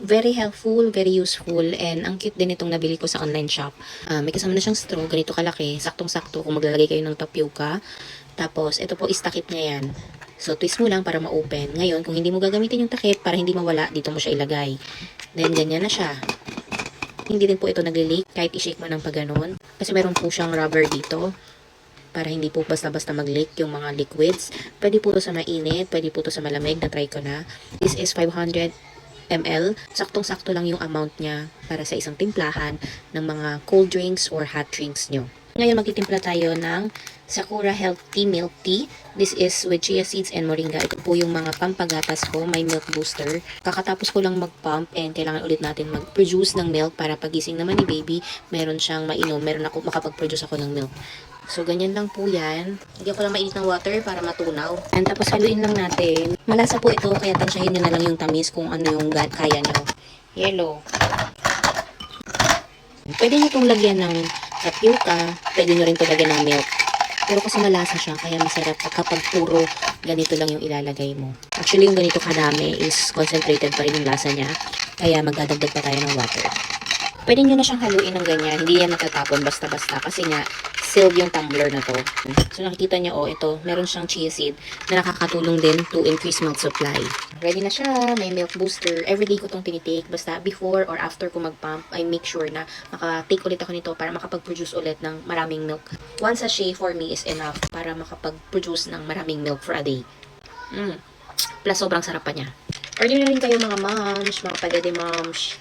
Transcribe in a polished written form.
Very helpful, very useful, and ang cute din itong nabili ko sa online shop. May kasama na siyang straw, ganito kalaki, saktong-sakto kung maglalagay kayo ng tapioca. Tapos, ito po is takip niya yan. So, twist mo lang para ma-open. Ngayon, kung hindi mo gagamitin yung takip, para hindi mawala, dito mo siya ilagay. Then, ganyan na siya. Hindi din po ito nagli-leak kahit i-shake mo ng pagganon. Kasi meron po siyang rubber dito para hindi po basta-basta mag-leak yung mga liquids. Pwede po ito sa mainit, pwede po ito sa malamig, na-try ko na. This is 500 ml. Saktong-sakto lang yung amount niya para sa isang timplahan ng mga cold drinks or hot drinks nyo. Ngayon magtitimpla tayo ng Sakura Healthy Milk Tea. This is with chia seeds and moringa. Ito po yung mga pampagatas ko, may milk booster. Kakatapos ko lang mag-pump and kailangan ulit natin mag-produce ng milk para pagising naman ni baby, meron siyang mainom, meron ako makapag-produce ako ng milk. So, ganyan lang po yan. Hindi ako lang mainit ng water para matunaw. And tapos haluin lang natin. Malasa po ito, kaya tansyahin nyo na lang yung tamis kung ano yung kaya nyo. Yellow. Pwede nyo itong lagyan ng tapioca. Pwede nyo rin ito lagyan ng milk. Pero kasi malasa siya, kaya masarap kapag puro ganito lang yung ilalagay mo. Actually, yung ganito kadami is concentrated pa rin yung lasa niya. Kaya magdadagdag pa tayo ng water. Pwede nyo na siyang haluin ng ganyan. Hindi yan matatapon basta-basta. Kasi nga, sealed yung tumbler na to. So, nakikita nyo, oh, ito, meron siyang chia seed na nakakatulong din to increase milk supply. Ready na siya. May milk booster. Everyday ko tong tinitake. Basta before or after ko mag-pump, I make sure na makatake ulit ako nito para makapag-produce ulit ng maraming milk. One sachet for me is enough para makapag-produce ng maraming milk for a day. Plus, sobrang sarap pa niya. Order na rin kayo mga moms, mga padede moms.